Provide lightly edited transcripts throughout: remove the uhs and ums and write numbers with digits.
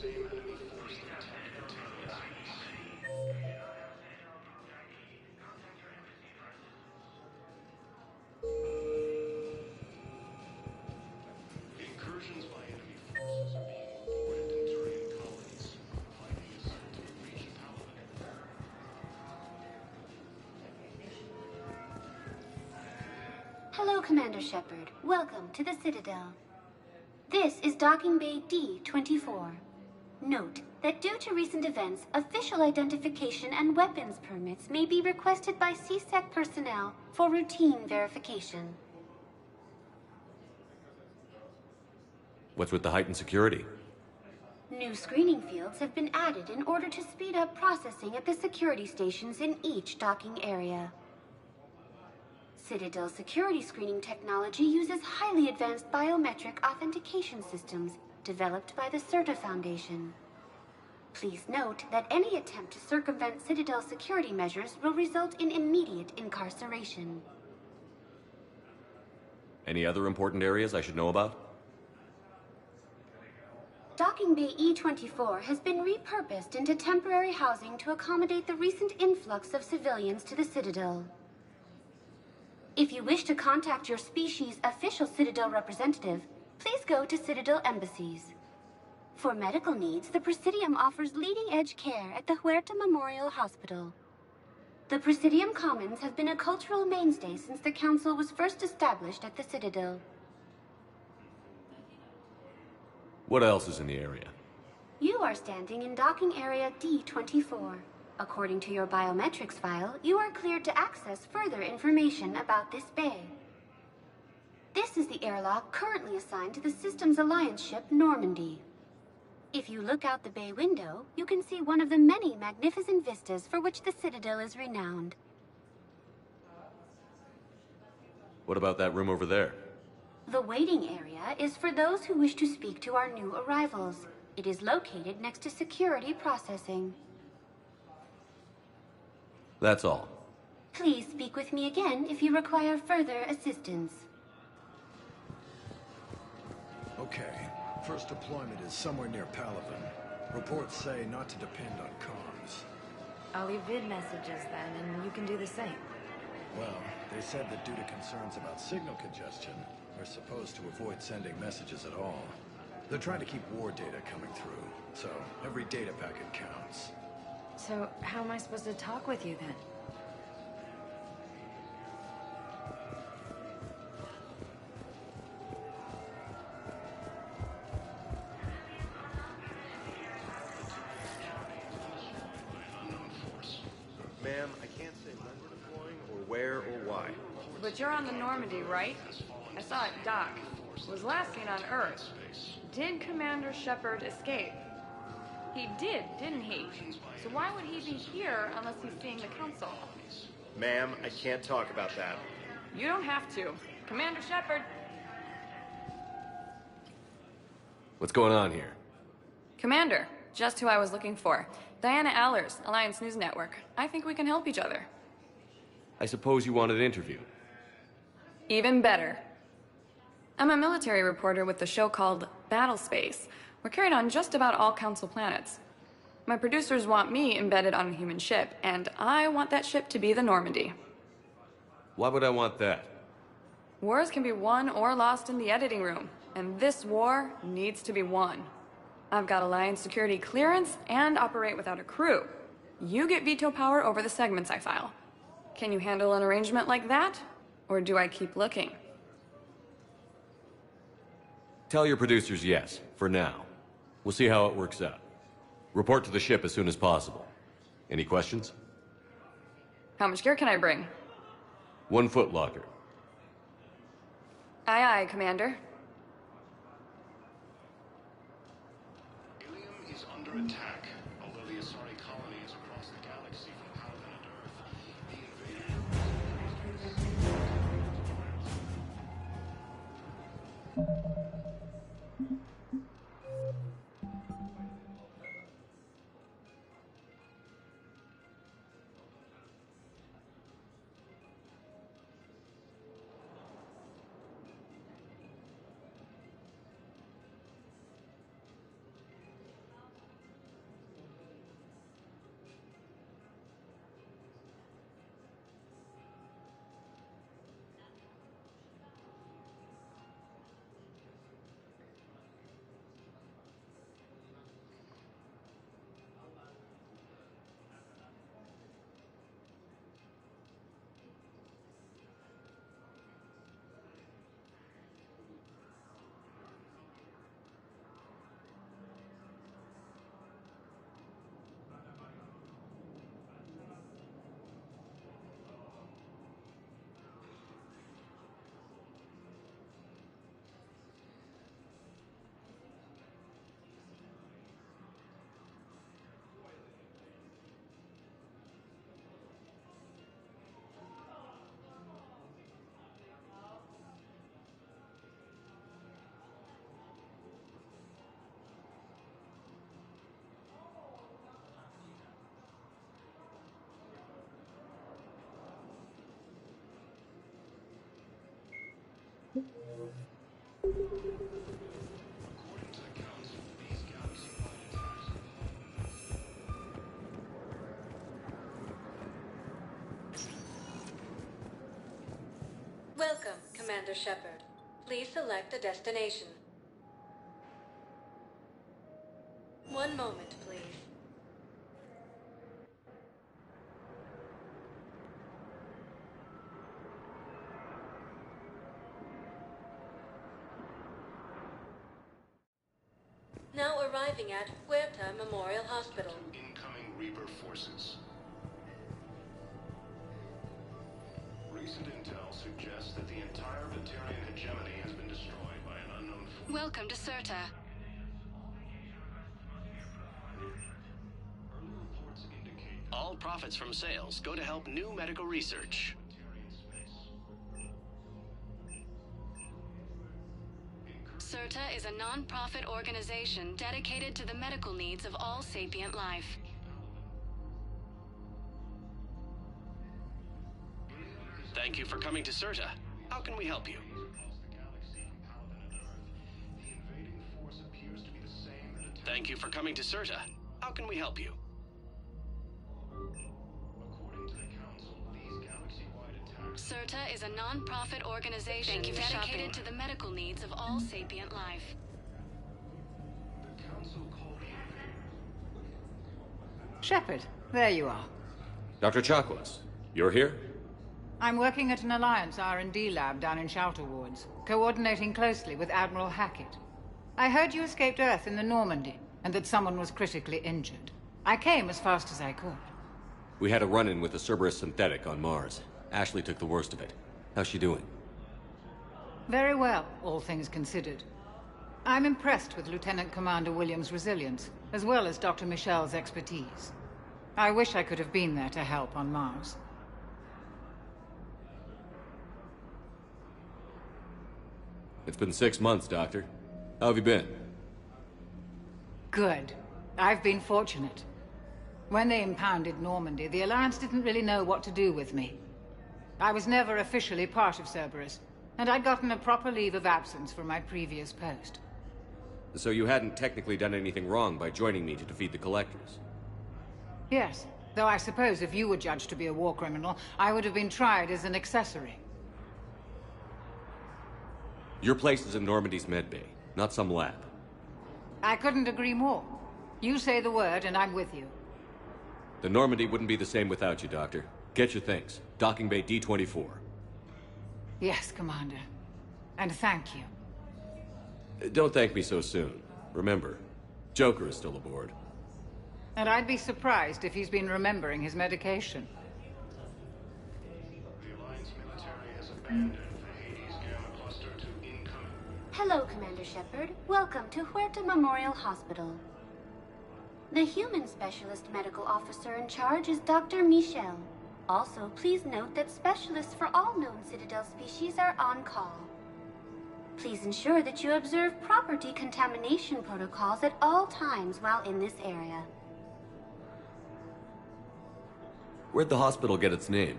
Incursions by enemy forces are being reported in Turian colonies. Finding is sent to reach Paladin. Hello, Commander Shepard. Welcome to the Citadel. This is Docking Bay D-24. Note that due to recent events, official identification and weapons permits may be requested by CSEC personnel for routine verification. What's with the heightened security? New screening fields have been added in order to speed up processing at the security stations in each docking area. Citadel security screening technology uses highly advanced biometric authentication systems developed by the CERTA Foundation. Please note that any attempt to circumvent Citadel security measures will result in immediate incarceration. Any other important areas I should know about? Docking Bay E-24 has been repurposed into temporary housing to accommodate the recent influx of civilians to the Citadel. If you wish to contact your species' official Citadel representative, please go to Citadel embassies. For medical needs, the Presidium offers leading-edge care at the Huerta Memorial Hospital. The Presidium Commons have been a cultural mainstay since the Council was first established at the Citadel. What else is in the area? You are standing in docking area D-24. According to your biometrics file, you are cleared to access further information about this bay. This is the airlock currently assigned to the Systems Alliance ship Normandy. If you look out the bay window, you can see one of the many magnificent vistas for which the Citadel is renowned. What about that room over there? The waiting area is for those who wish to speak to our new arrivals. It is located next to security processing. That's all. Please speak with me again if you require further assistance. Okay. First deployment is somewhere near Paladin. Reports say not to depend on comms. I'll leave vid messages then, and you can do the same. Well, they said that due to concerns about signal congestion, we're supposed to avoid sending messages at all. They're trying to keep war data coming through, so every data packet counts. So, how am I supposed to talk with you then? Ma'am, I can't say when we're deploying, or where, or why. But you're on the Normandy, right? I saw it dock. It was last seen on Earth. Did Commander Shepard escape? He did, didn't he? So why would he be here unless he's seeing the Council? Ma'am, I can't talk about that. You don't have to. Commander Shepard! What's going on here? Commander, just who I was looking for. Diana Allers, Alliance News Network. I think we can help each other. I suppose you wanted an interview. Even better. I'm a military reporter with the show called Battlespace. We're carried on just about all Council planets. My producers want me embedded on a human ship, and I want that ship to be the Normandy. Why would I want that? Wars can be won or lost in the editing room, and this war needs to be won. I've got Alliance security clearance and operate without a crew. You get veto power over the segments I file. Can you handle an arrangement like that? Or do I keep looking? Tell your producers yes, for now. We'll see how it works out. Report to the ship as soon as possible. Any questions? How much gear can I bring? 1 foot locker. Aye, aye, Commander. Ilium is under attack. Although the Asari colony is across the galaxy from Paladin and Earth, the invader... Commander Shepard. Please select a destination. One moment, please. Now arriving at Huerta Memorial Hospital. Incoming Reaper forces. Recent intel suggests that the entire Batarian hegemony has been destroyed by an unknown force. Welcome to Serta. Early reports indicate that All profits from sales go to help new medical research. Batarian space. Serta is a non-profit organization dedicated to the medical needs of all sapient life. Thank you for coming to Serta. How can we help you? Across the galaxy from Paladin and Earth, the invading force appears to be the same that attacked. Thank you for coming to Serta. How can we help you? According to the Council, these galaxy-wide attacks Serta is a non-profit organization dedicated to the medical needs of all sapient life. the Council called the Shepard, there you are. Dr. Chakwas, you're here? I'm working at an Alliance R&D lab down in Shelter Wards, coordinating closely with Admiral Hackett. I heard you escaped Earth in the Normandy, and that someone was critically injured. I came as fast as I could. We had a run-in with the Cerberus synthetic on Mars. Ashley took the worst of it. How's she doing? Very well, all things considered. I'm impressed with Lieutenant Commander Williams' resilience, as well as Dr. Michel's expertise. I wish I could have been there to help on Mars. It's been 6 months, Doctor. How have you been? Good. I've been fortunate. When they impounded Normandy, the Alliance didn't really know what to do with me. I was never officially part of Cerberus, and I'd gotten a proper leave of absence from my previous post. So you hadn't technically done anything wrong by joining me to defeat the Collectors? Yes, though I suppose if you were judged to be a war criminal, I would have been tried as an accessory. Your place is in Normandy's medbay, not some lab. I couldn't agree more. You say the word, and I'm with you. The Normandy wouldn't be the same without you, Doctor. Get your things. Docking Bay D-24. Yes, Commander. And thank you. Don't thank me so soon. Remember, Joker is still aboard. And I'd be surprised if he's been remembering his medication. The Alliance military has abandoned the Hades Gamma Cluster to incoming. Hello, Commander Shepard. Welcome to Huerta Memorial Hospital. The human specialist medical officer in charge is Dr. Michel. Also, please note that specialists for all known Citadel species are on call. Please ensure that you observe proper decontamination protocols at all times while in this area. Where'd the hospital get its name?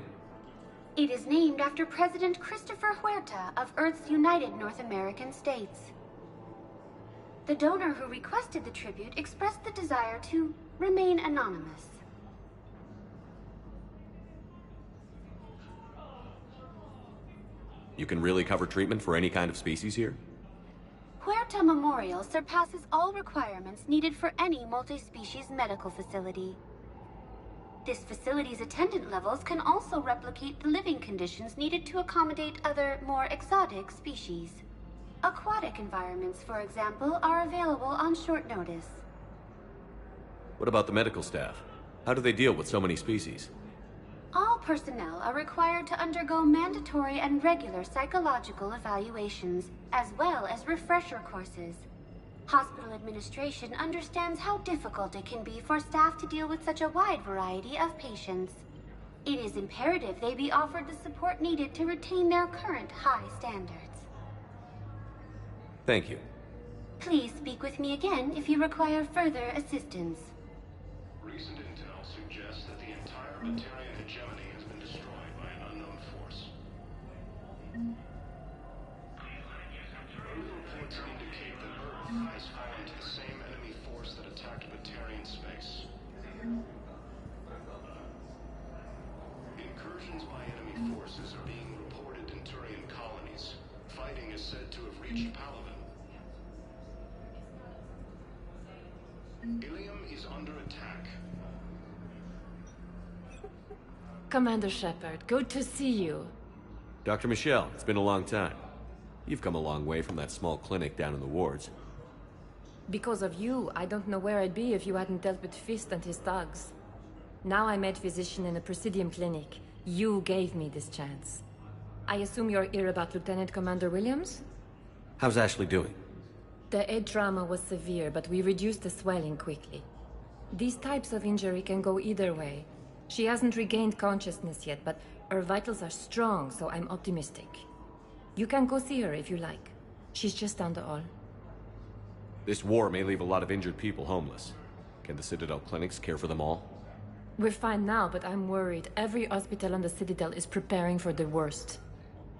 It is named after President Christopher Huerta of Earth's United North American States. The donor who requested the tribute expressed the desire to remain anonymous. You can really cover treatment for any kind of species here? Huerta Memorial surpasses all requirements needed for any multi-species medical facility. This facility's attendant levels can also replicate the living conditions needed to accommodate other, more exotic species. Aquatic environments, for example, are available on short notice. What about the medical staff? How do they deal with so many species? All personnel are required to undergo mandatory and regular psychological evaluations, as well as refresher courses. Hospital administration understands how difficult it can be for staff to deal with such a wide variety of patients. It is imperative they be offered the support needed to retain their current high standards. Thank you. Please speak with me again if you require further assistance. Recent intel suggests that the entire Batarian hegemony has been destroyed by an unknown force. Early reports indicate that Earth has fallen to the same enemy force that attacked Batarian space. Incursions by enemy forces are being reported in Turian colonies. is under attack. Commander Shepard, good to see you. Dr. Michelle, it's been a long time. You've come a long way from that small clinic down in the wards. Because of you, I don't know where I'd be if you hadn't dealt with Fist and his thugs. Now I'm head physician in a Presidium clinic. You gave me this chance. I assume you're here about Lieutenant Commander Williams? How's Ashley doing? The head trauma was severe, but we reduced the swelling quickly. These types of injury can go either way. She hasn't regained consciousness yet, but her vitals are strong, so I'm optimistic. You can go see her if you like. She's just down the hall. This war may leave a lot of injured people homeless. Can the Citadel clinics care for them all? We're fine now, but I'm worried. Every hospital on the Citadel is preparing for the worst.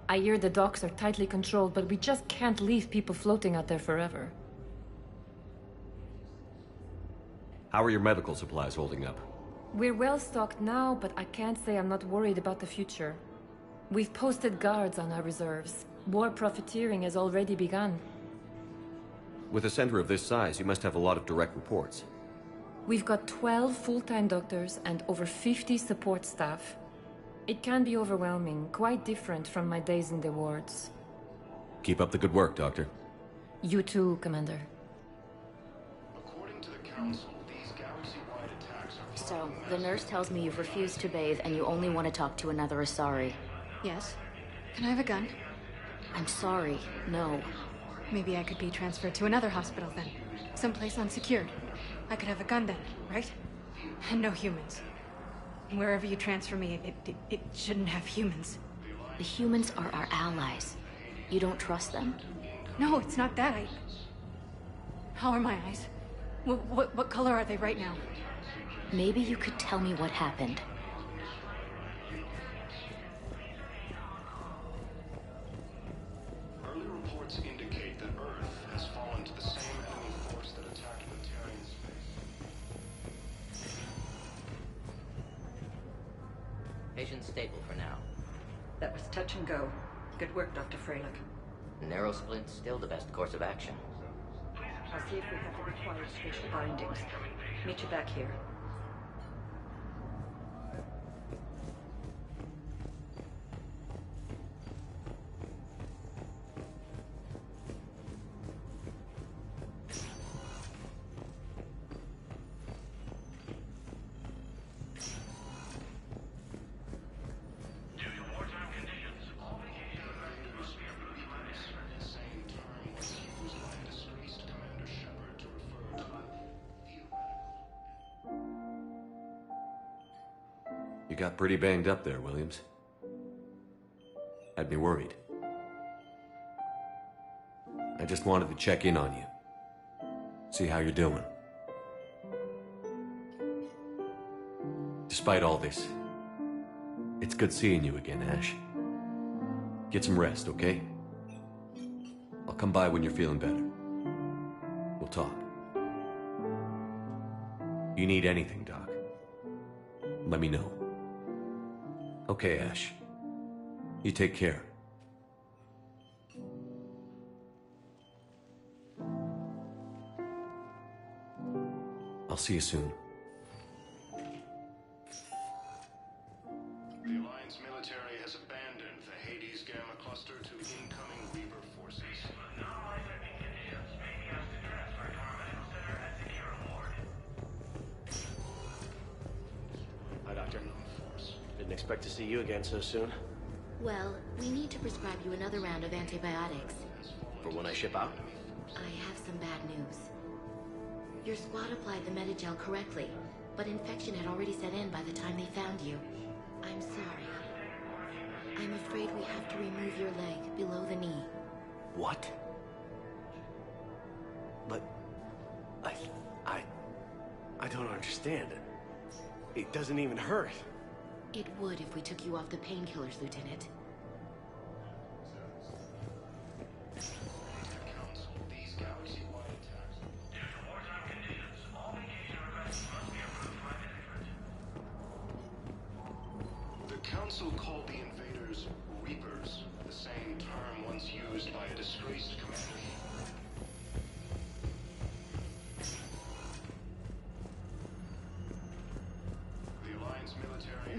I hear the docks are tightly controlled, but we just can't leave people floating out there forever. How are your medical supplies holding up? We're well stocked now, but I can't say I'm not worried about the future. We've posted guards on our reserves. War profiteering has already begun. With a center of this size, you must have a lot of direct reports. We've got 12 full-time doctors and over 50 support staff. It can be overwhelming, quite different from my days in the wards. Keep up the good work, Doctor. You too, Commander. According to the Council, these galaxy-wide attacks are... So, the nurse tells me you've refused to bathe and you only want to talk to another Asari. Yes. Can I have a gun? I'm sorry, no. Maybe I could be transferred to another hospital then. Someplace unsecured. I could have a gun then, right? And no humans. Wherever you transfer me, it shouldn't have humans. The humans are our allies. You don't trust them? No, it's not that. How are my eyes? What color are they right now? Maybe you could tell me what happened. Early reports indicate that Earth has fallen to the same enemy force that attacked the Terran space. Patient stable for now. That was touch and go. Good work, Dr. Freilich. Narrow splint's still the best course of action. I'll see if we have the required spatial bindings. Meet you back here. You got pretty banged up there, Williams. Had me worried. I just wanted to check in on you. See how you're doing. Despite all this, it's good seeing you again, Ash. Get some rest, okay? I'll come by when you're feeling better. We'll talk. You need anything, Doc, let me know. Okay, Ash. You take care. I'll see you soon. The Alliance military has abandoned the Hades Gamma cluster to incoming Reaper forces. Hi, Doctor. Didn't expect to see you again so soon. Well, we need to prescribe you another round of antibiotics. For when I ship out? I have some bad news. Your squad applied the Medigel correctly, but infection had already set in by the time they found you. I'm sorry. I'm afraid we have to remove your leg below the knee. What? But... I don't understand. It doesn't even hurt. It would if we took you off the painkillers, Lieutenant. The Council called the invaders Reapers, the same term once used by a disgraced commander.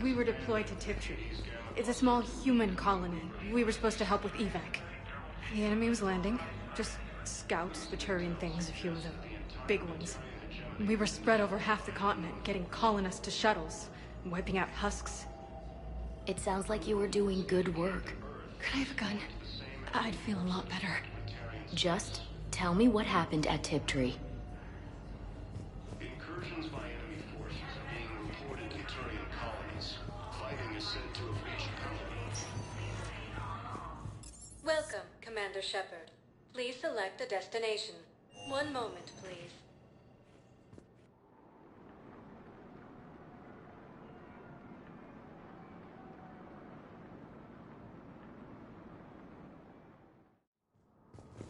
We were deployed to Tiptree. It's a small human colony. We were supposed to help with evac. The enemy was landing. Just scouts, the Turian things, a few of them. Big ones. We were spread over half the continent, getting colonists to shuttles, wiping out husks. It sounds like you were doing good work. Could I have a gun? I'd feel a lot better. Just tell me what happened at Tiptree. Incursions by enemy forces are being reported in Turian colonies. Fighting is said to have reached Pollitical. Welcome, Commander Shepard. Please select a destination. One moment, please.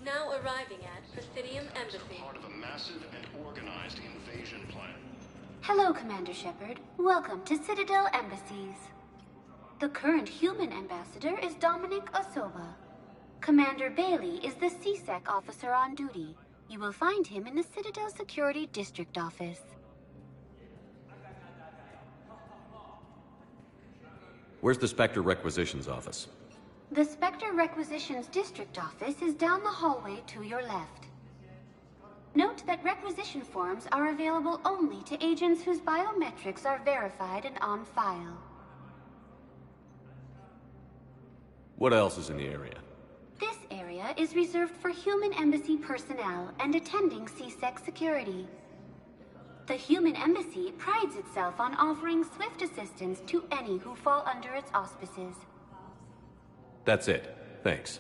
Now arriving at Presidium Embassy. Part of a massive and organized invasion plan. Hello, Commander Shepard. Welcome to Citadel Embassies. The current human ambassador is Dominic Osoba. Commander Bailey is the CSEC officer on duty. You will find him in the Citadel Security District Office. Where's the Spectre Requisitions Office? The Spectre Requisitions District Office is down the hallway to your left. Note that requisition forms are available only to agents whose biometrics are verified and on file. What else is in the area? This area is reserved for human embassy personnel and attending CSEC security. The human embassy prides itself on offering swift assistance to any who fall under its auspices. That's it. Thanks.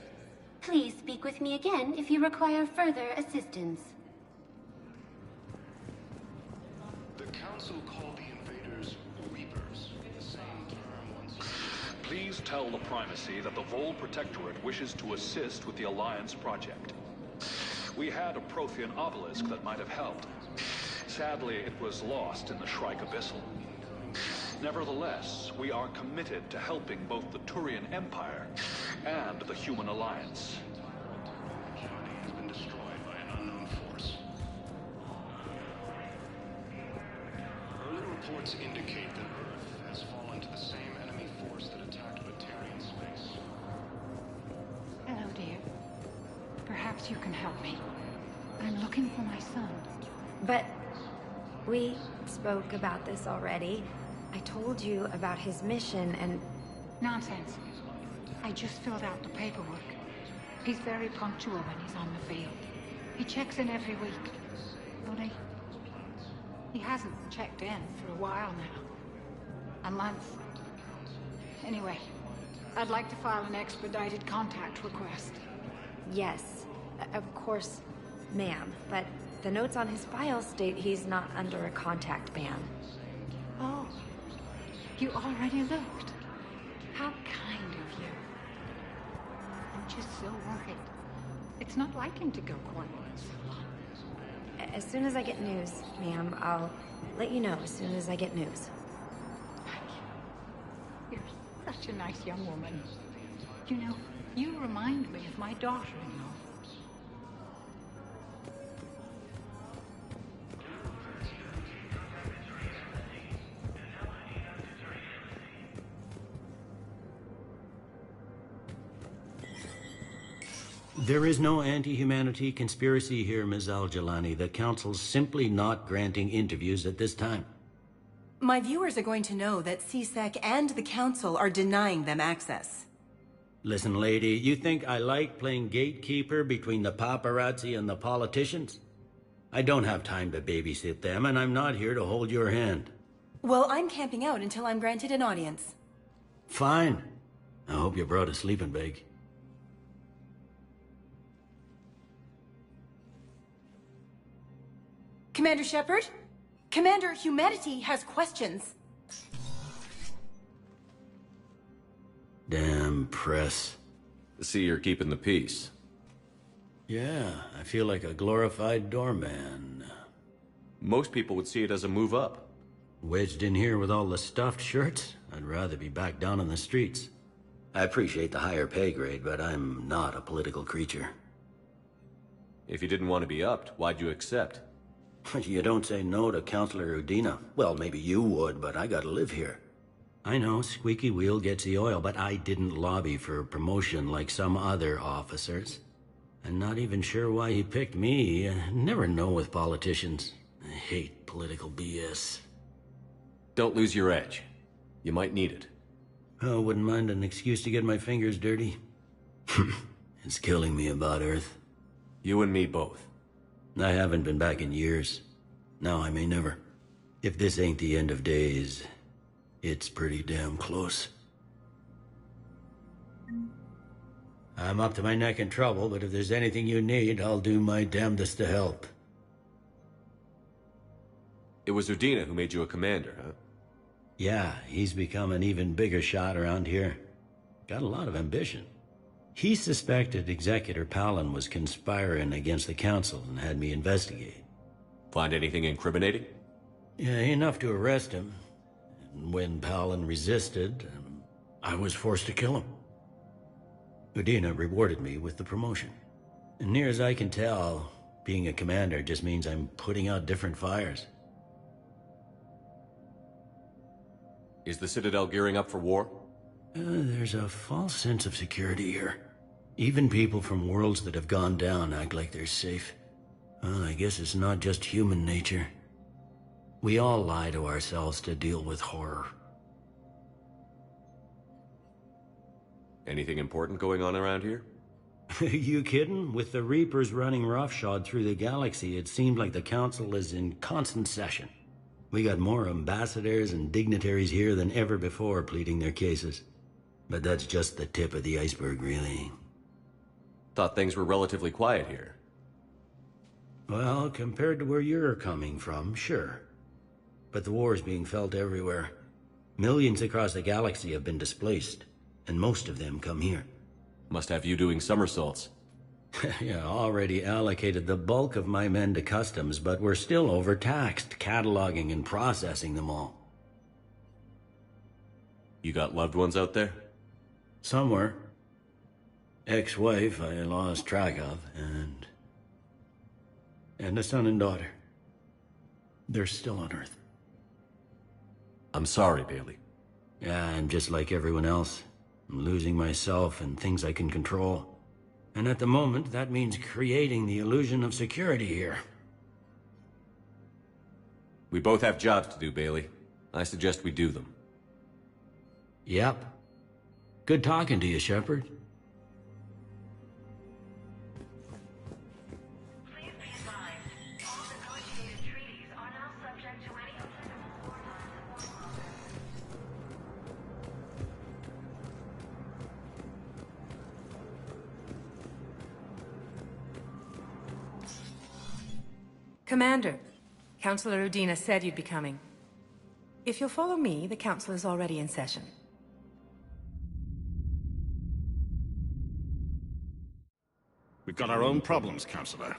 Please speak with me again if you require further assistance. The Council called the invaders Reapers, the same term once used. Please tell the Primacy that the Vol Protectorate wishes to assist with the Alliance project. We had a Prothean obelisk that might have helped. Sadly, it was lost in the Shrike Abyssal. Nevertheless, we are committed to helping both the Turian Empire and the Human Alliance. Humanity has been destroyed by an unknown force. Early reports indicate that Earth has fallen to the same enemy force that attacked Batarian space. Hello, dear. Perhaps you can help me. I'm looking for my son. But we spoke about this already. I told you about his mission and... Nonsense. I just filled out the paperwork. He's very punctual when he's on the field. He checks in every week. Only, he hasn't checked in for a while now. A month. Anyway, I'd like to file an expedited contact request. Yes, of course, ma'am. But the notes on his file state he's not under a contact ban. Oh. You already looked. How kind of you. I'm just so worried. It's not like him to go quiet so long. As soon as I get news, ma'am, I'll let you know as soon as I get news. You're such a nice young woman. You know, you remind me of my daughter-in-law. There is no anti-humanity conspiracy here, Ms. Al-Jalani. The Council's simply not granting interviews at this time. My viewers are going to know that CSEC and the Council are denying them access. Listen, lady, you think I like playing gatekeeper between the paparazzi and the politicians? I don't have time to babysit them, and I'm not here to hold your hand. Well, I'm camping out until I'm granted an audience. Fine. I hope you brought a sleeping bag. Commander Shepard? Commander, humanity has questions. Damn press. See, you're keeping the peace. Yeah, I feel like a glorified doorman. Most people would see it as a move up. Wedged in here with all the stuffed shirts, I'd rather be back down in the streets. I appreciate the higher pay grade, but I'm not a political creature. If you didn't want to be upped, why'd you accept? You don't say no to Counselor Udina. Well, maybe you would, but I gotta live here. I know, squeaky wheel gets the oil, but I didn't lobby for promotion like some other officers. I'm not even sure why he picked me. I never know with politicians. I hate political BS. Don't lose your edge. You might need it. Oh, wouldn't mind an excuse to get my fingers dirty. It's killing me about Earth. You and me both. I haven't been back in years. Now I may never. If this ain't the end of days, it's pretty damn close. I'm up to my neck in trouble, but if there's anything you need, I'll do my damnedest to help. It was Udina who made you a commander, huh? Yeah, he's become an even bigger shot around here. Got a lot of ambition. He suspected Executor Palin was conspiring against the Council and had me investigate. Find anything incriminating? Yeah, enough to arrest him. And when Palin resisted, I was forced to kill him. Udina rewarded me with the promotion. And near as I can tell, being a commander just means I'm putting out different fires. Is the Citadel gearing up for war? There's a false sense of security here. Even people from worlds that have gone down act like they're safe. Well, I guess it's not just human nature. We all lie to ourselves to deal with horror. Anything important going on around here? You kidding? With the Reapers running roughshod through the galaxy, it seemed like the Council is in constant session. We got more ambassadors and dignitaries here than ever before pleading their cases. But that's just the tip of the iceberg, really. Thought things were relatively quiet here. Well, compared to where you're coming from, sure. But the war's being felt everywhere. Millions across the galaxy have been displaced, and most of them come here. Must have you doing somersaults. Yeah, already allocated the bulk of my men to customs, but we're still overtaxed, cataloging and processing them all. You got loved ones out there? Somewhere. Ex-wife I lost track of, and a son and daughter. They're still on Earth. I'm sorry, Bailey. Yeah, I'm just like everyone else. I'm losing myself and things I can control. And at the moment, that means creating the illusion of security here. We both have jobs to do, Bailey. I suggest we do them. Yep. Good talking to you, Shepard. Commander, Councillor Udina said you'd be coming. If you'll follow me, the Council is already in session. We've got our own problems, Councillor.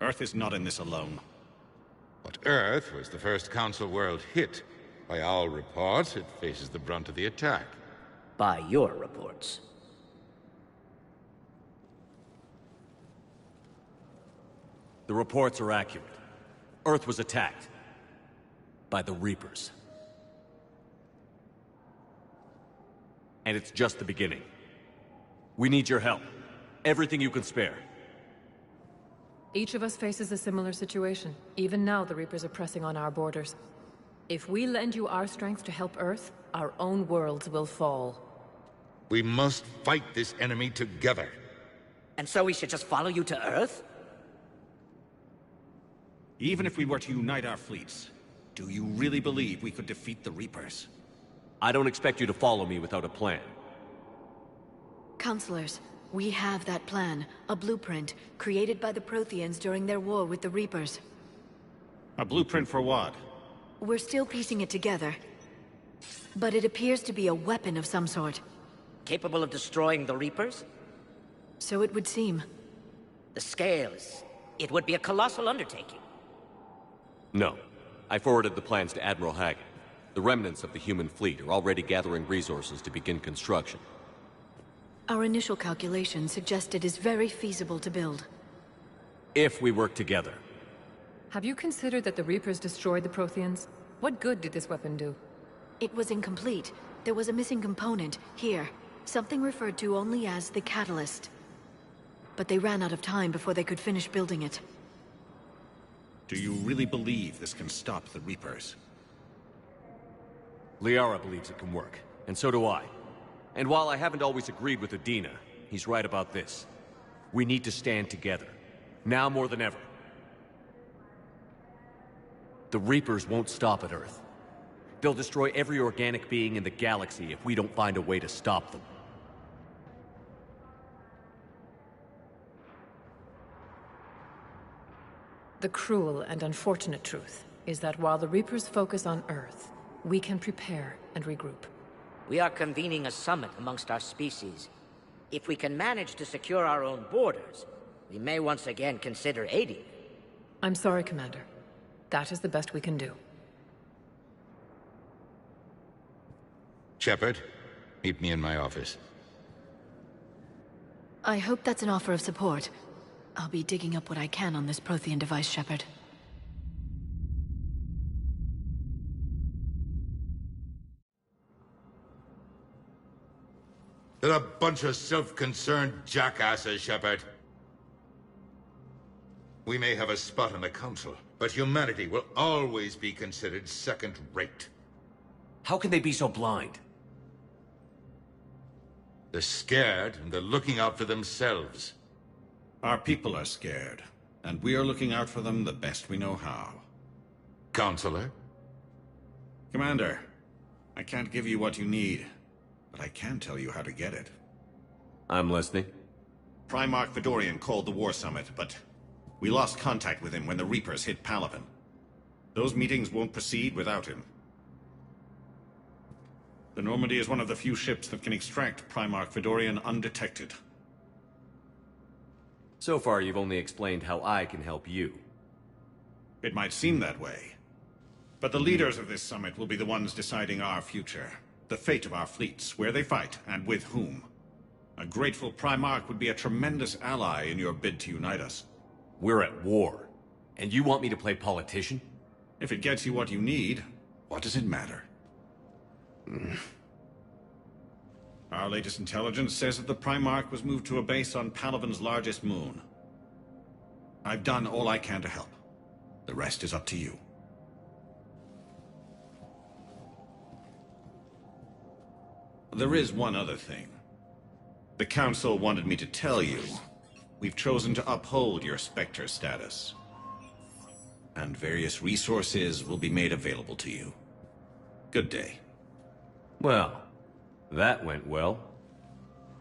Earth is not in this alone. But Earth was the first Council world hit. By all reports, it faces the brunt of the attack. By your reports. The reports are accurate. Earth was attacked by the Reapers. And it's just the beginning. We need your help. Everything you can spare. Each of us faces a similar situation. Even now, the Reapers are pressing on our borders. If we lend you our strength to help Earth, our own worlds will fall. We must fight this enemy together. And so we should just follow you to Earth? Even if we were to unite our fleets, do you really believe we could defeat the Reapers? I don't expect you to follow me without a plan. Counselors, we have that plan. A blueprint, created by the Protheans during their war with the Reapers. A blueprint for what? We're still piecing it together. But it appears to be a weapon of some sort. Capable of destroying the Reapers? So it would seem. The scales. It would be a colossal undertaking. No. I forwarded the plans to Admiral Hagen. The remnants of the human fleet are already gathering resources to begin construction. Our initial calculations suggest it is very feasible to build. If we work together. Have you considered that the Reapers destroyed the Protheans? What good did this weapon do? It was incomplete. There was a missing component, here. Something referred to only as the catalyst. But they ran out of time before they could finish building it. Do you really believe this can stop the Reapers? Liara believes it can work, and so do I. And while I haven't always agreed with Udina, he's right about this. We need to stand together. Now more than ever. The Reapers won't stop at Earth. They'll destroy every organic being in the galaxy if we don't find a way to stop them. The cruel and unfortunate truth is that while the Reapers focus on Earth, we can prepare and regroup. We are convening a summit amongst our species. If we can manage to secure our own borders, we may once again consider aiding. I'm sorry, Commander. That is the best we can do. Shepard, meet me in my office. I hope that's an offer of support. I'll be digging up what I can on this Prothean device, Shepard. They're a bunch of self-concerned jackasses, Shepard. We may have a spot on the Council, but humanity will always be considered second-rate. How can they be so blind? They're scared, and they're looking out for themselves. Our people are scared, and we are looking out for them the best we know how. Counselor? Commander, I can't give you what you need, but I can tell you how to get it. I'm listening. Primarch Fedorian called the War Summit, but we lost contact with him when the Reapers hit Palaven. Those meetings won't proceed without him. The Normandy is one of the few ships that can extract Primarch Fedorian undetected. So far, you've only explained how I can help you. It might seem that way. But the leaders of this summit will be the ones deciding our future. The fate of our fleets, where they fight, and with whom. A grateful Primarch would be a tremendous ally in your bid to unite us. We're at war. And you want me to play politician? If it gets you what you need, what does it matter? Our latest intelligence says that the Primarch was moved to a base on Palaven's largest moon. I've done all I can to help. The rest is up to you. There is one other thing. The Council wanted me to tell you. We've chosen to uphold your Spectre status. And various resources will be made available to you. Good day. Well, that went well.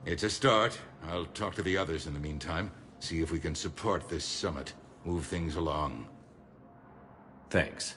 It's a start. I'll talk to the others in the meantime. See if we can support this summit. Move things along. Thanks.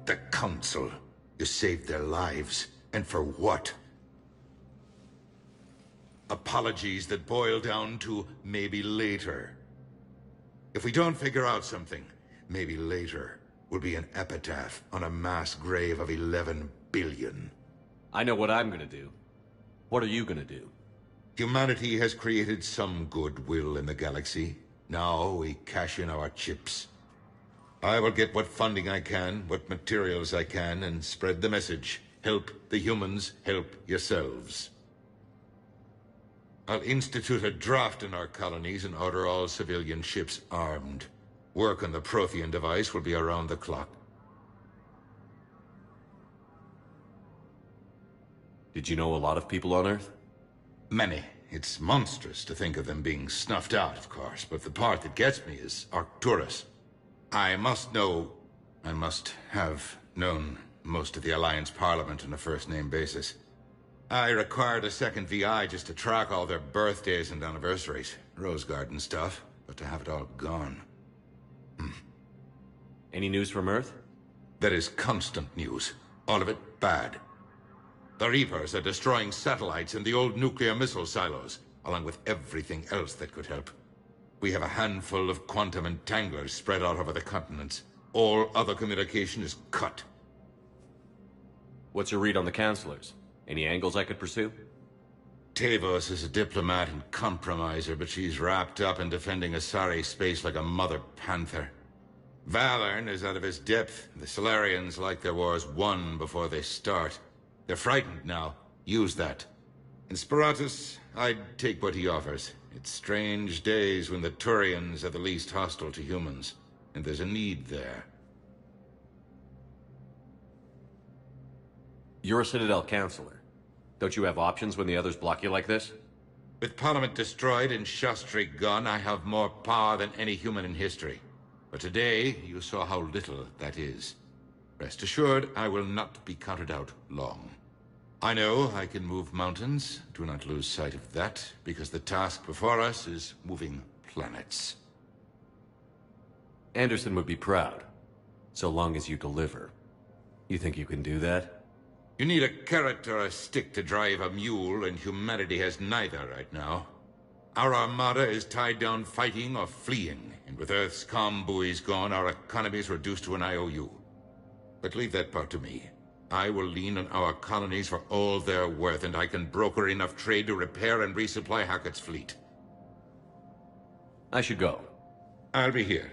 The Council. You saved their lives. And for what? Apologies that boil down to maybe later. If we don't figure out something, maybe later will be an epitaph on a mass grave of 11 billion. I know what I'm gonna do. What are you gonna do? Humanity has created some goodwill in the galaxy. Now we cash in our chips. I will get what funding I can, what materials I can, and spread the message. Help the humans, help yourselves. I'll institute a draft in our colonies and order all civilian ships armed. Work on the Prothean device will be around the clock. Did you know a lot of people on Earth? Many. It's monstrous to think of them being snuffed out, of course, but the part that gets me is Arcturus. I must have known most of the Alliance Parliament on a first-name basis. I required a second VI just to track all their birthdays and anniversaries. Rose Garden stuff, but to have it all gone. Any news from Earth? There is constant news. All of it bad. The Reapers are destroying satellites and the old nuclear missile silos, along with everything else that could help. We have a handful of quantum entanglers spread out over the continents. All other communication is cut. What's your read on the counselors? Any angles I could pursue? Tavos is a diplomat and compromiser, but she's wrapped up in defending Asari space like a mother panther. Valern is out of his depth. The Solarians like their wars won before they start. They're frightened now. Use that. In Sparatus, I'd take what he offers. It's strange days when the Turians are the least hostile to humans, and there's a need there. You're a Citadel counselor. Don't you have options when the others block you like this? With Parliament destroyed and Shastri gone, I have more power than any human in history. But today, you saw how little that is. Rest assured, I will not be counted out long. I know I can move mountains. Do not lose sight of that, because the task before us is moving planets. Anderson would be proud, so long as you deliver. You think you can do that? You need a carrot or a stick to drive a mule, and humanity has neither right now. Our armada is tied down fighting or fleeing, and with Earth's comm buoys gone, our economy is reduced to an IOU. But leave that part to me. I will lean on our colonies for all they're worth, and I can broker enough trade to repair and resupply Hackett's fleet. I should go. I'll be here.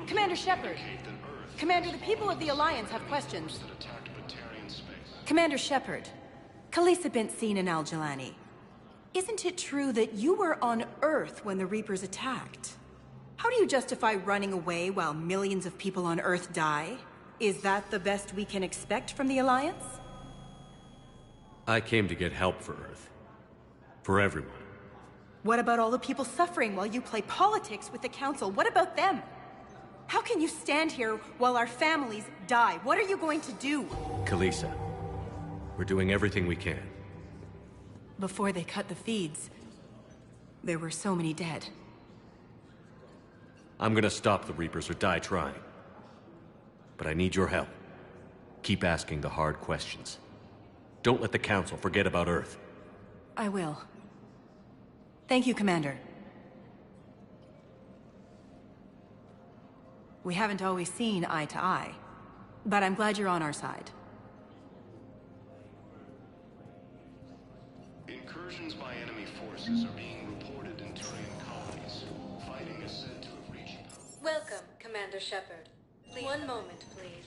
Commander Shepard. Commander, the people of the Alliance have questions. Commander Shepard, Khaleesa bint Seen and Al-Jalani. Isn't it true that you were on Earth when the Reapers attacked? How do you justify running away while millions of people on Earth die? Is that the best we can expect from the Alliance? I came to get help for Earth. For everyone. What about all the people suffering while you play politics with the Council? What about them? How can you stand here while our families die? What are you going to do? Khaleesa, we're doing everything we can. Before they cut the feeds, there were so many dead. I'm gonna stop the Reapers or die trying. But I need your help. Keep asking the hard questions. Don't let the Council forget about Earth. I will. Thank you, Commander. We haven't always seen eye to eye, but I'm glad you're on our side. Incursions by enemy forces are being reported in Turian colonies. Fighting is said to have reached... Welcome, Commander Shepard. One moment, please.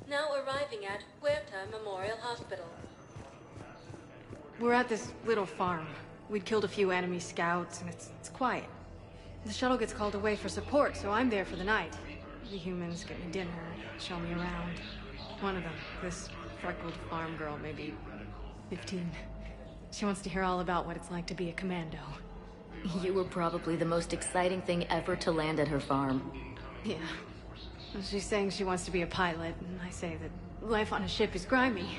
Now arriving at Huerta Memorial Hospital. We're at this little farm. We'd killed a few enemy scouts, and it's quiet. The shuttle gets called away for support, so I'm there for the night. The humans get me dinner, show me around. One of them, this freckled farm girl, maybe 15. She wants to hear all about what it's like to be a commando. You were probably the most exciting thing ever to land at her farm. Yeah. She's saying she wants to be a pilot, and I say that life on a ship is grimy.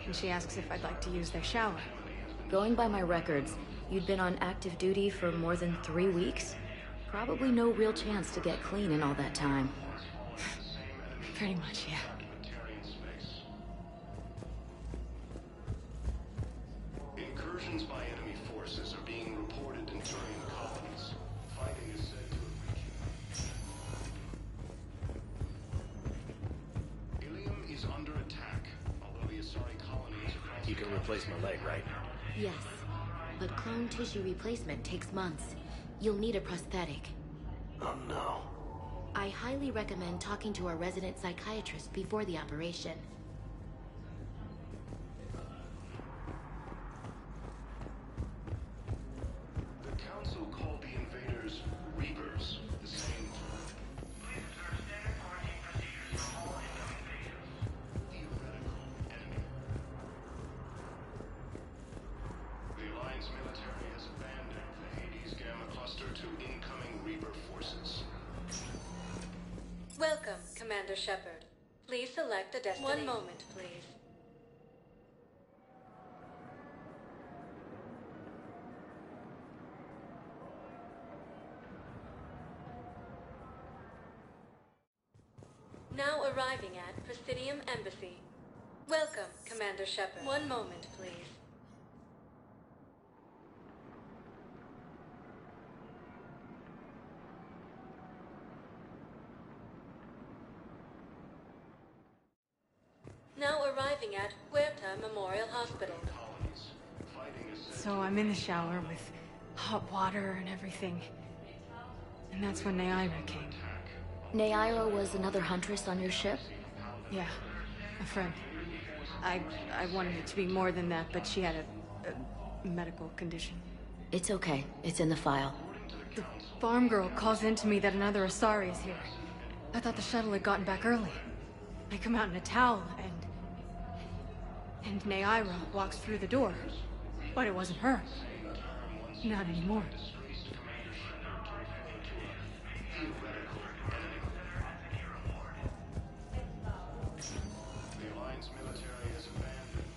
And she asks if I'd like to use their shower. Going by my records, you'd been on active duty for more than 3 weeks? Probably no real chance to get clean in all that time. Pretty much, yeah. Incursions by enemy forces are being reported in Turian colonies. Fighting is said to have reached. Ilium is under attack, although the Asari colonies across. You can replace my leg, right? Yes, but clone tissue replacement takes months. You'll need a prosthetic. Oh no. I highly recommend talking to our resident psychiatrist before the operation. The Council called the invaders Reapers, the same theoretical enemy. The Alliance military has abandoned the Hades Gamma Cluster to incoming Reaper forces. Welcome, Commander Shepard. Please select a destination. One moment, please. Now arriving at Presidium Embassy. Welcome, Commander Shepard. One moment, please. Now arriving at Huerta Memorial Hospital. So I'm in the shower with hot water and everything. And that's when Neaira came. Neaira was another huntress on your ship? Yeah, a friend. I wanted it to be more than that, but she had a medical condition. It's okay. It's in the file. The farm girl calls in to me that another Asari is here. I thought the shuttle had gotten back early. I come out in a towel, and Neaira walks through the door. But it wasn't her. Not anymore. The Alliance military has abandoned.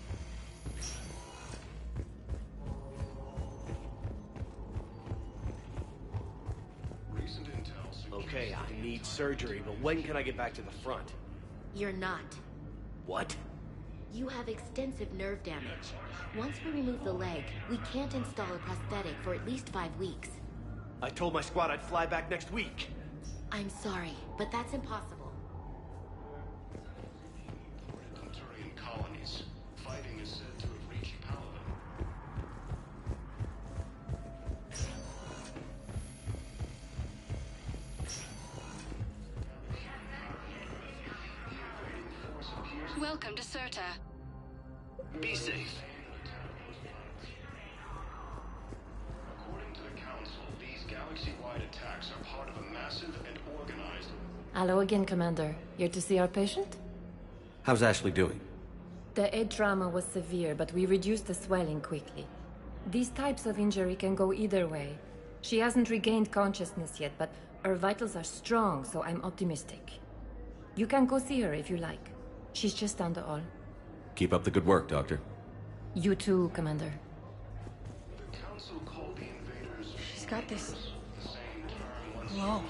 Recent intel suggests. Okay, I need surgery, but when can I get back to the front? You're not. What? You have extensive nerve damage. Once we remove the leg, we can't install a prosthetic for at least 5 weeks. I told my squad I'd fly back next week. I'm sorry, but that's impossible. In Turian colonies, fighting is said to have reached Paladin. Welcome to Cirta. Be safe. According to the Council, these galaxy-wide attacks are part of a massive and organized. Hello again, Commander. Here to see our patient? How's Ashley doing? The head trauma was severe, but we reduced the swelling quickly. These types of injury can go either way. She hasn't regained consciousness yet, but her vitals are strong, so I'm optimistic. You can go see her if you like. She's just down the hall. Keep up the good work, Doctor. You too, Commander. The Council called the invaders. She's got this glow.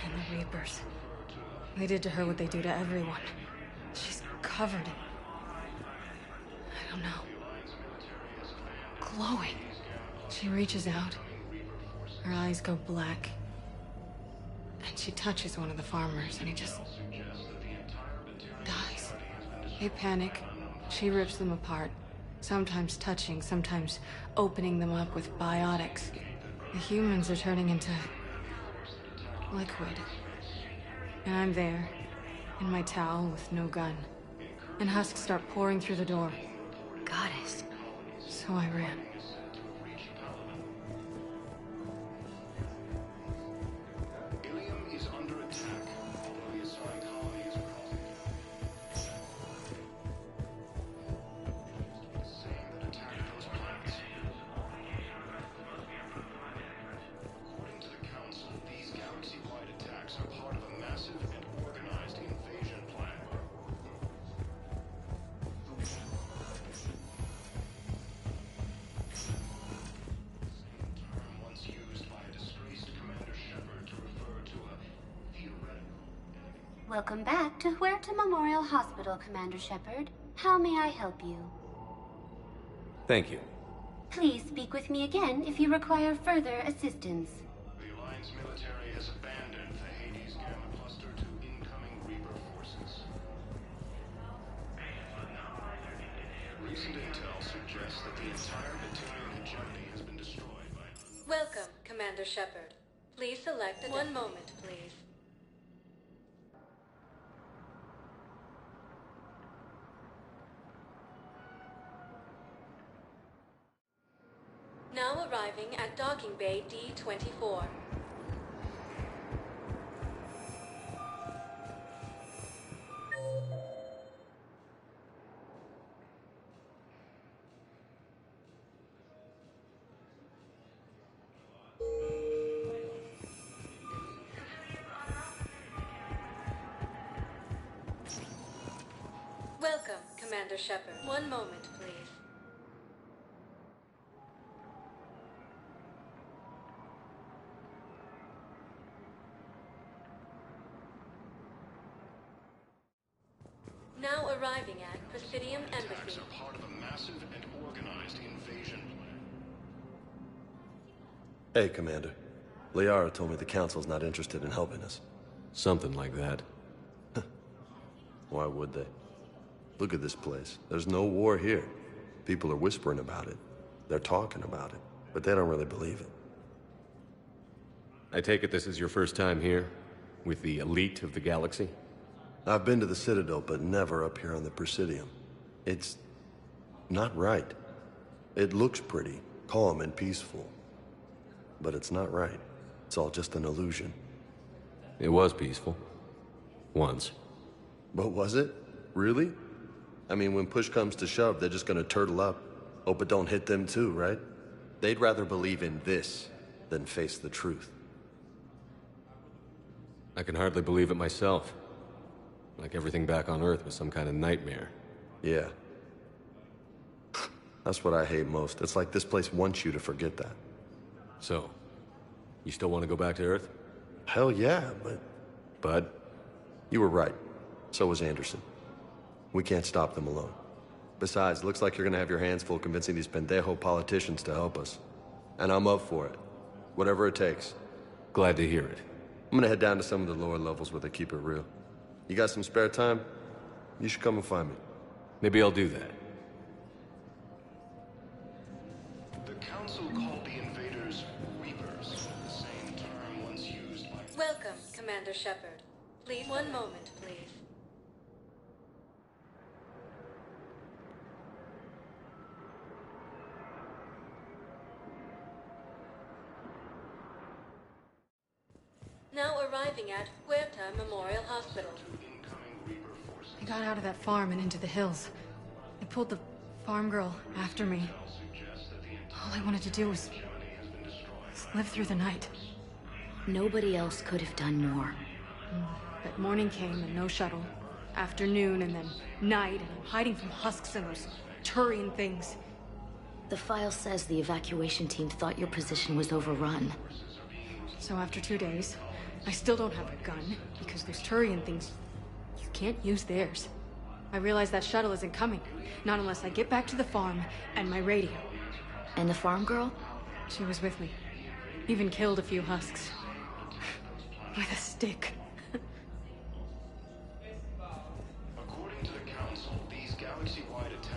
And the Reapers. They did to her what they do to everyone. She's covered in... I don't know. Glowing. She reaches out. Her eyes go black. And she touches one of the farmers, and he just... dies. They panic. She rips them apart, sometimes touching, sometimes opening them up with biotics. The humans are turning into liquid. And I'm there, in my towel with no gun. And husks start pouring through the door. Goddess. So I ran. Ilium is under attack, although the assigned colony is saying that attacked those planets. According to the Council, these galaxy-wide attacks are part of a massive and organized invasion plan. Term once used by a disgraced Commander Shepard to refer to a theoretical. Welcome back to Huerta Memorial Hospital, Commander Shepard. How may I help you? Thank you. Please speak with me again if you require further assistance. The Alliance military has abandoned the Hades Gamma cluster to incoming Reaper forces. Recent intel suggests that the entire Batarian hegemony has been destroyed by... Welcome, Commander Shepard. Please select a... One moment, please. Now arriving at Docking Bay D-24. Welcome, Commander Shepard. One moment, please. Now arriving at Presidium Attacks Embassy. are part of a massive and organized invasion plan. Hey, Commander. Liara told me the Council's not interested in helping us. Something like that. Why would they? Look at this place. There's no war here. People are whispering about it. They're talking about it, but they don't really believe it. I take it this is your first time here? With the elite of the galaxy? I've been to the Citadel, but never up here on the Presidium. It's not right. It looks pretty, calm and peaceful. But it's not right. It's all just an illusion. It was peaceful. Once. But was it? Really? I mean, when push comes to shove, they're just gonna turtle up. Hope it don't hit them too, right? They'd rather believe in this than face the truth. I can hardly believe it myself. Like everything back on Earth was some kind of nightmare. Yeah. That's what I hate most. It's like this place wants you to forget that. So, you still want to go back to Earth? Hell yeah, but... Bud? You were right. So was Anderson. We can't stop them alone. Besides, looks like you're gonna have your hands full convincing these pendejo politicians to help us. And I'm up for it. Whatever it takes. Glad to hear it. I'm gonna head down to some of the lower levels where they keep it real. You got some spare time? You should come and find me. Maybe I'll do that. The Council called the invaders Reapers, the same term once used by... Welcome, Commander Shepard. Please, one moment, please. Now arriving at Huerta Memorial Hospital. I got out of that farm and into the hills. I pulled the farm girl after me. All I wanted to do was live through the night. Nobody else could have done more. But morning came and no shuttle. Afternoon and then night, and I'm hiding from husks and those Turian things. The file says the evacuation team thought your position was overrun. So after 2 days, I still don't have a gun, because those Turian things, you can't use theirs. I realize that shuttle isn't coming, not unless I get back to the farm and my radio. And the farm girl? She was with me. Even killed a few husks. With a stick. According to the Council, these galaxy-wide attacks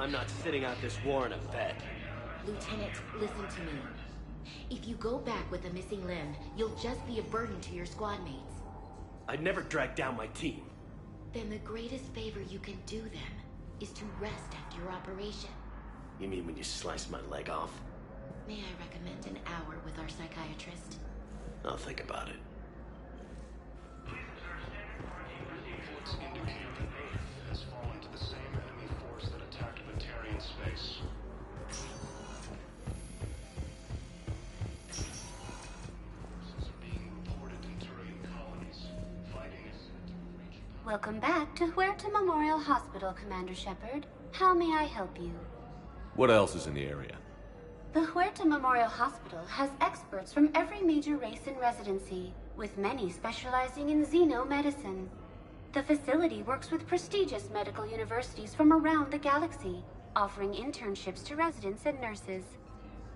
I'm not sitting out this war in a bed. Lieutenant, listen to me. If you go back with a missing limb, you'll just be a burden to your squad mates. I'd never drag down my team. Then the greatest favor you can do them is to rest after your operation. You mean when you slice my leg off? May I recommend an hour with our psychiatrist? I'll think about it. Reports indicate that Earth has fallen to the same enemy force that attacked Batarian space. Forces are being reported in Turian colonies. Fighting is set to reach. Welcome back to Huerta Memorial Hospital, Commander Shepard. How may I help you? What else is in the area? The Huerta Memorial Hospital has experts from every major race in residency, with many specializing in xenomedicine. The facility works with prestigious medical universities from around the galaxy, offering internships to residents and nurses.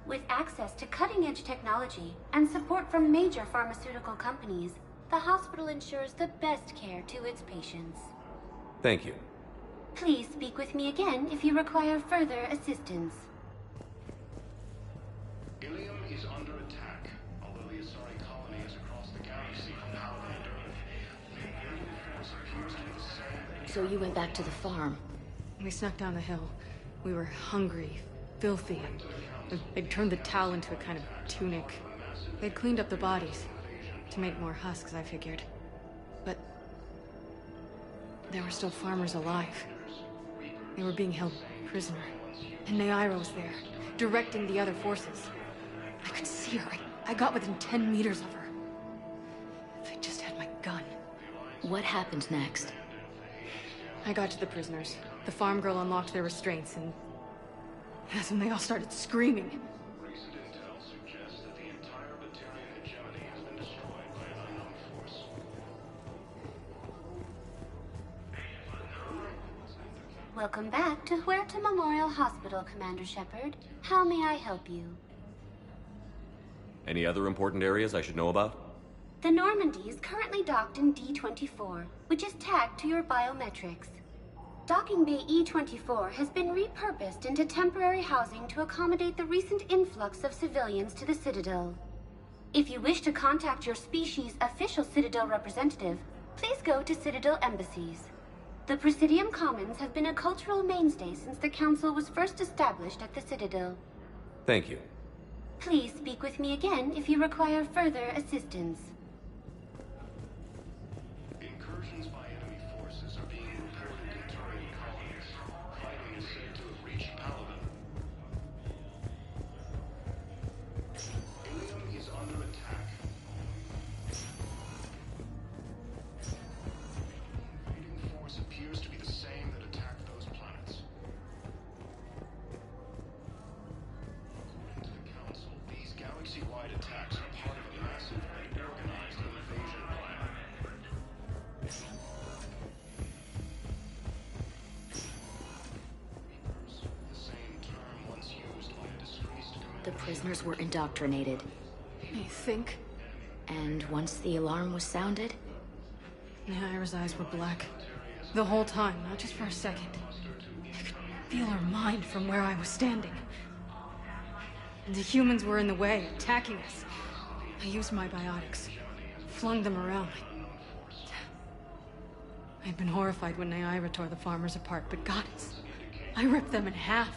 With access to cutting-edge technology and support from major pharmaceutical companies, the hospital ensures the best care to its patients. Thank you. Please speak with me again if you require further assistance. Ilium is under attack, although the Asari colony is across the galaxy from Paladin and Earth. The invading force appears to be the same. So you went back to the farm. We snuck down the hill. We were hungry, filthy. They'd turned the towel into a kind of tunic. They'd cleaned up the bodies to make more husks, I figured. But there were still farmers alive. They were being held prisoner. And Neaira was there, directing the other forces. I could see her. I got within 10 meters of her. If I just had my gun. What happened next? I got to the prisoners. The farm girl unlocked their restraints, and that's when they all started screaming. Recent intel suggests that the entire Batarian hegemony has been destroyed by an unknown force. Welcome back to Huerta Memorial Hospital, Commander Shepard. How may I help you? Any other important areas I should know about? The Normandy is currently docked in D-24, which is tagged to your biometrics. Docking Bay E-24 has been repurposed into temporary housing to accommodate the recent influx of civilians to the Citadel. If you wish to contact your species' official Citadel representative, please go to Citadel embassies. The Presidium Commons have been a cultural mainstay since the Council was first established at the Citadel. Thank you. Please speak with me again if you require further assistance. Incursions by enemy forces are being reported in Turian colonies. Fighting is said to have reached Paladin. Ilium is under attack. The invading force appears to be the same that attacked those planets. According to the Council, these galaxy-wide attacks are part of a massive and organized invasion plan. Reapers, the same term once used by a disgraced commander. The prisoners were indoctrinated. You think? And once the alarm was sounded, Neaira's eyes were black. The whole time, not just for a second. I could feel her mind from where I was standing. And the humans were in the way, attacking us. I used my biotics, flung them around. I'd been horrified when Neaira tore the farmers apart, but goddess, I ripped them in half.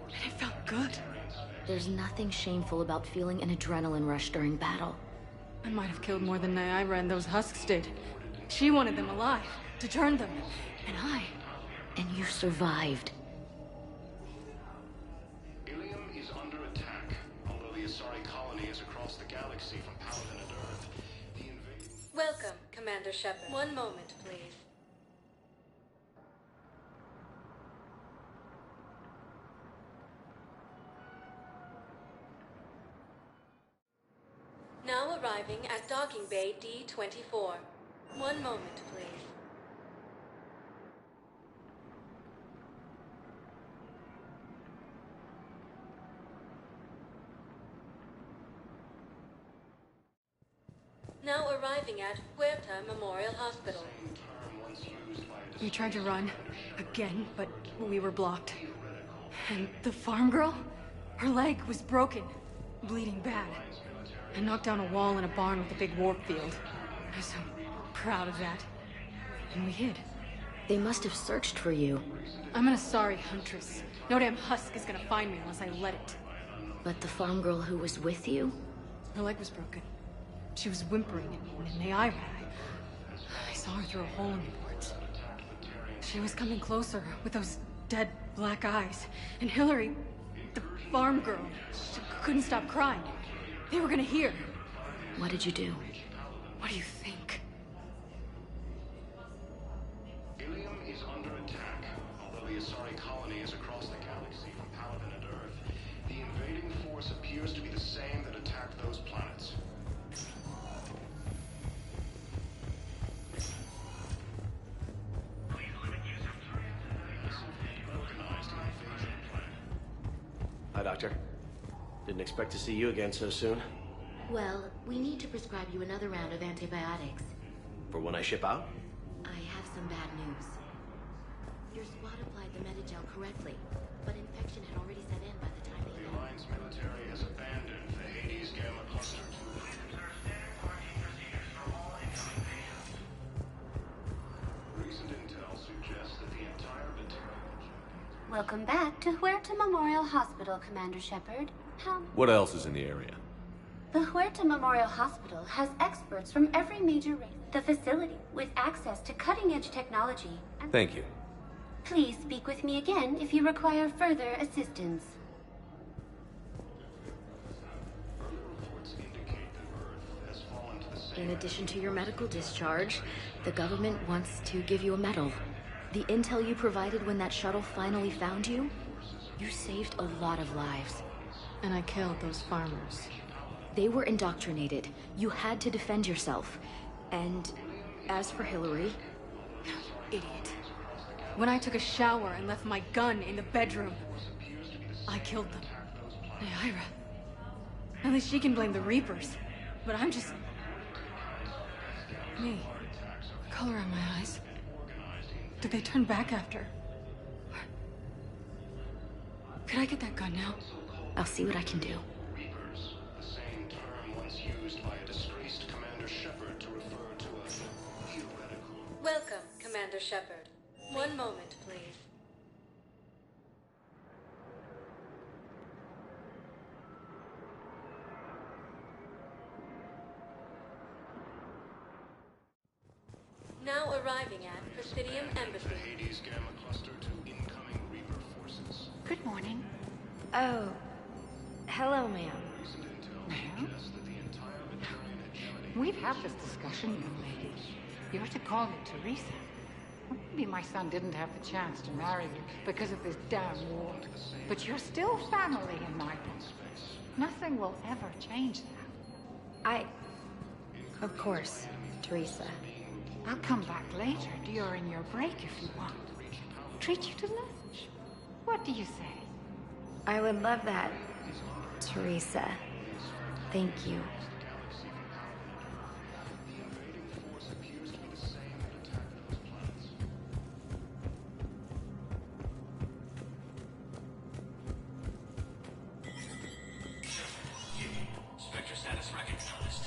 And it felt good. there's nothing shameful about feeling an adrenaline rush during battle. I might have killed more than Neaira and those husks did. She wanted them alive, to turn them, and I... And you survived. Ilium is under attack. Although the Asari colony is across the galaxy from Paladin and Earth, the invading... Welcome, Commander Shepard. One moment, please. Now arriving at Docking Bay D-24. One moment, please. Now arriving at Huerta Memorial Hospital. Same term once used by a We tried to run, again, but we were blocked. And the farm girl? Her leg was broken, bleeding bad. I knocked down a wall in a barn with a big warp field. I was so proud of that. And we hid. They must have searched for you. I'm an Asari huntress. No damn husk is gonna find me unless I let it. But the farm girl who was with you? Her leg was broken. She was whimpering, and in the eye I saw her through a hole in the boards. She was coming closer with those dead black eyes. And Hillary, the farm girl, she couldn't stop crying. They were gonna hear. What did you do? What do you think? Ilium is under attack. Although the Asari colony is across the galaxy from Paladin and Earth, the invading force appears to be the same that attacked those planets. Hi, Doctor. Didn't expect to see you again so soon. Well, we need to prescribe you another round of antibiotics. For when I ship out? I have some bad news. Your squad applied the Medigel correctly, but infection had already set in by the time they The Alliance military has abandoned the Hades Gamma Cluster. Recent intel suggests that the entire battalion... Welcome back to Huerta Memorial Hospital, Commander Shepard. What else is in the area? The Huerta Memorial Hospital has experts from every major race. The facility, with access to cutting-edge technology. Thank you. Please speak with me again if you require further assistance. In addition to your medical discharge, the government wants to give you a medal. The intel you provided when that shuttle finally found you, you saved a lot of lives. And I killed those farmers. They were indoctrinated. You had to defend yourself. And as for Hillary... Idiot. When I took a shower and left my gun in the bedroom, I killed them. Naira. At least she can blame the Reapers. But I'm just... me. The color in my eyes. Did they turn back after? Could I get that gun now? I'll see what I can do. Reapers, the same term once used by a disgraced Commander Shepard to refer to a theoretical... Welcome, Commander Shepard. One moment, please. Now arriving at Presidium Embassy. Hades Gamma Cluster to incoming Reaper forces. Good morning. Oh. Hello, ma'am. Ma'am? We've had this discussion, young lady. You're to call me Teresa. Maybe my son didn't have the chance to marry you because of this damn war. But you're still family in my book. Nothing will ever change that. Of course, Teresa. I'll come back later during your break if you want. Treat you to lunch. What do you say? I would love that, Teresa. Thank you. Spectre status recognized.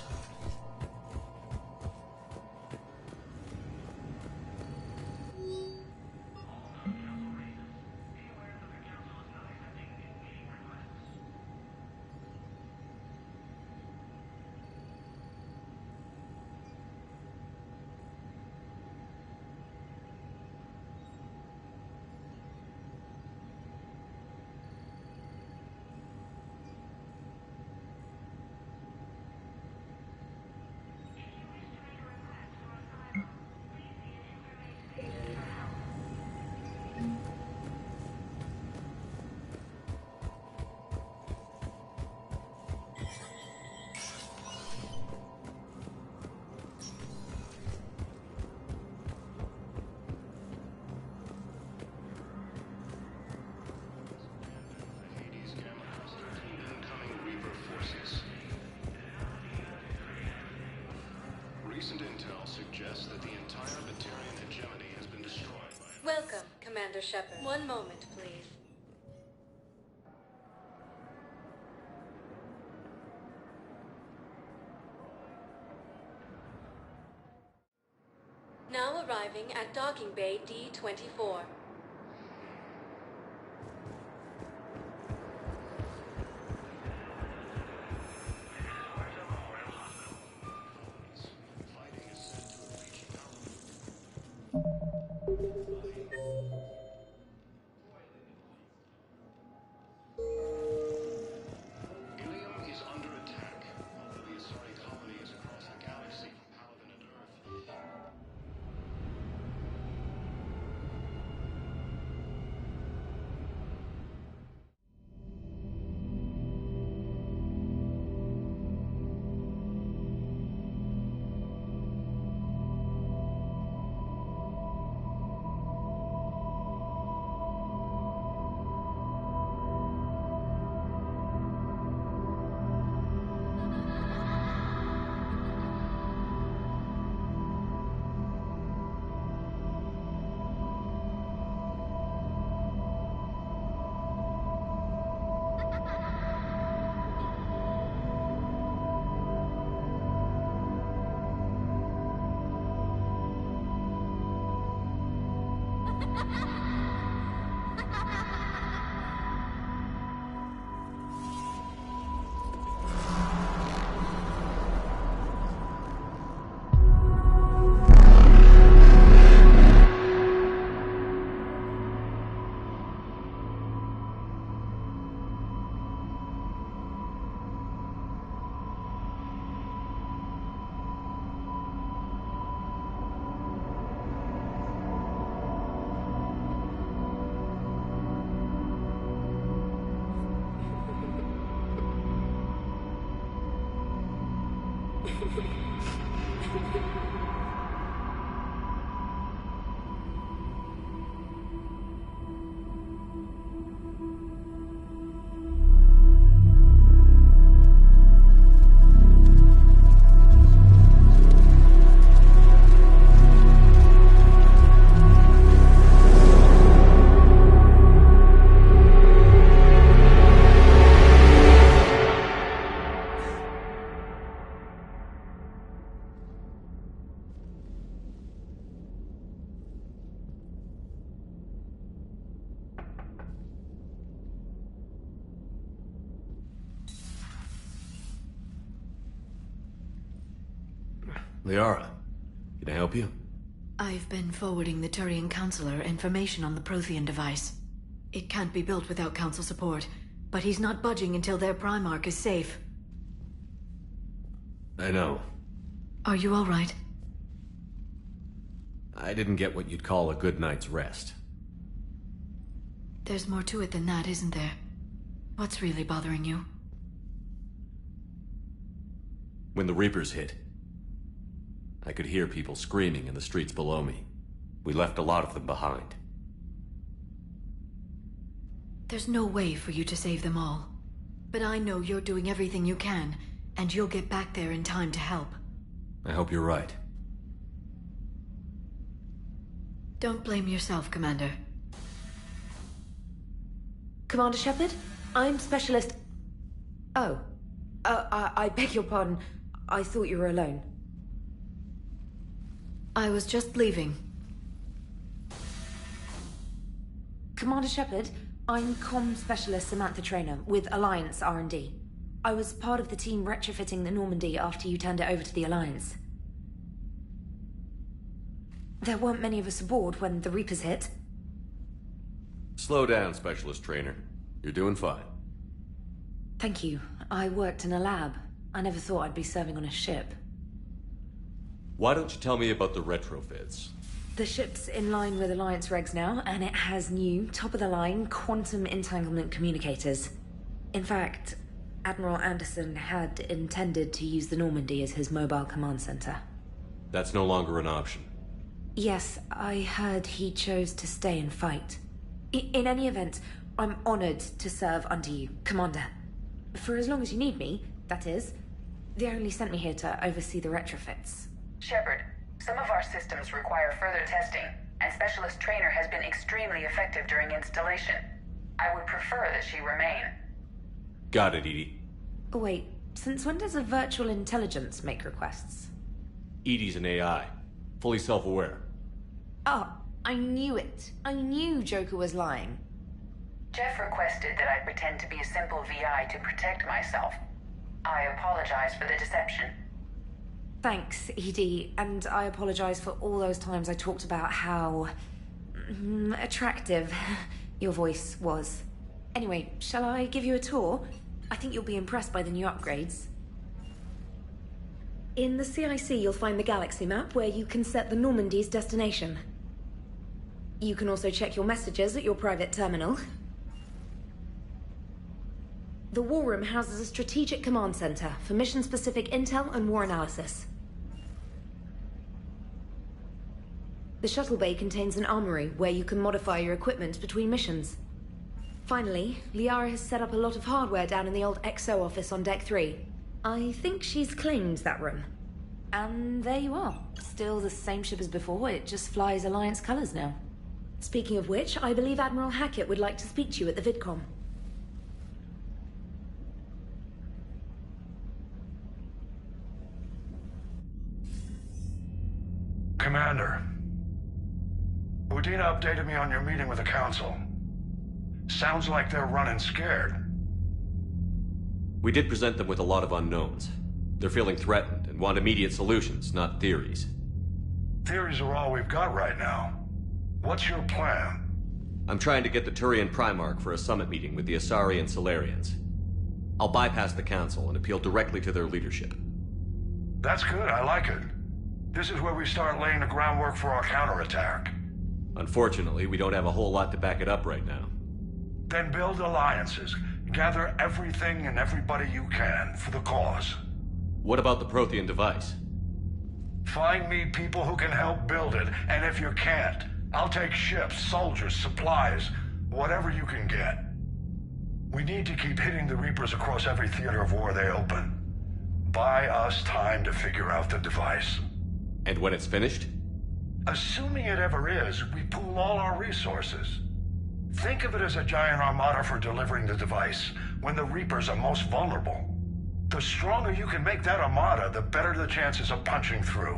Welcome, Commander Shepard. One moment, please. Now arriving at Docking Bay D-24. Ilium is under attack, although the Asari colony is across the galaxy from Paladin and Earth. Liara, can I help you? I've been forwarding the Turian Counselor information on the Prothean device. It can't be built without Council support, but he's not budging until their Primarch is safe. I know. Are you all right? I didn't get what you'd call a good night's rest. There's more to it than that, isn't there? What's really bothering you? When the Reapers hit, I could hear people screaming in the streets below me. We left a lot of them behind. There's no way for you to save them all. But I know you're doing everything you can, and you'll get back there in time to help. I hope you're right. Don't blame yourself, Commander. Commander Shepard, I'm Specialist... Oh. I beg your pardon. I thought you were alone. I was just leaving. Commander Shepard, I'm Comm Specialist Samantha Traynor with Alliance R&D. I was part of the team retrofitting the Normandy after you turned it over to the Alliance. There weren't many of us aboard when the Reapers hit. Slow down, Specialist Trainer. You're doing fine. Thank you. I worked in a lab. I never thought I'd be serving on a ship. Why don't you tell me about the retrofits? The ship's in line with Alliance regs now, and it has new, top-of-the-line, quantum entanglement communicators. In fact, Admiral Anderson had intended to use the Normandy as his mobile command center. That's no longer an option. Yes, I heard he chose to stay and fight. In any event, I'm honored to serve under you, Commander. For as long as you need me, that is. They only sent me here to oversee the retrofits. Shepard, some of our systems require further testing. and Specialist Trainer has been extremely effective during installation. I would prefer that she remain. Got it, Edie. Wait, since when does a virtual intelligence make requests? Edie's an AI. Fully self-aware. Oh, I knew it. I knew Joker was lying. Jeff requested that I pretend to be a simple VI to protect myself. I apologize for the deception. Thanks, Edie, and I apologize for all those times I talked about how... attractive your voice was. Anyway, shall I give you a tour? I think you'll be impressed by the new upgrades. In the CIC, you'll find the galaxy map where you can set the Normandy's destination. You can also check your messages at your private terminal. The War Room houses a strategic command center for mission-specific intel and war analysis. The shuttle bay contains an armory where you can modify your equipment between missions. Finally, Liara has set up a lot of hardware down in the old XO office on Deck 3. I think she's claimed that room. And there you are. Still the same ship as before, it just flies Alliance colors now. Speaking of which, I believe Admiral Hackett would like to speak to you at the VidCom. Commander, Udina updated me on your meeting with the Council. Sounds like they're running scared. We did present them with a lot of unknowns. They're feeling threatened and want immediate solutions, not theories. Theories are all we've got right now. What's your plan? I'm trying to get the Turian Primarch for a summit meeting with the Asari and Solarians. I'll bypass the Council and appeal directly to their leadership. That's good, I like it. This is where we start laying the groundwork for our counterattack. Unfortunately, we don't have a whole lot to back it up right now. Then build alliances. Gather everything and everybody you can for the cause. What about the Prothean device? Find me people who can help build it, and if you can't, I'll take ships, soldiers, supplies, whatever you can get. We need to keep hitting the Reapers across every theater of war they open. Buy us time to figure out the device. And when it's finished? Assuming it ever is, we pool all our resources. Think of it as a giant armada for delivering the device, when the Reapers are most vulnerable. The stronger you can make that armada, the better the chances of punching through.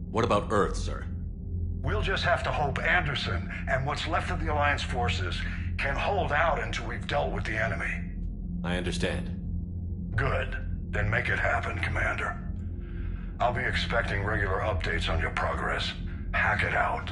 What about Earth, sir? We'll just have to hope Anderson, and what's left of the Alliance forces, can hold out until we've dealt with the enemy. I understand. Good. Then make it happen, Commander. I'll be expecting regular updates on your progress. Hack it out.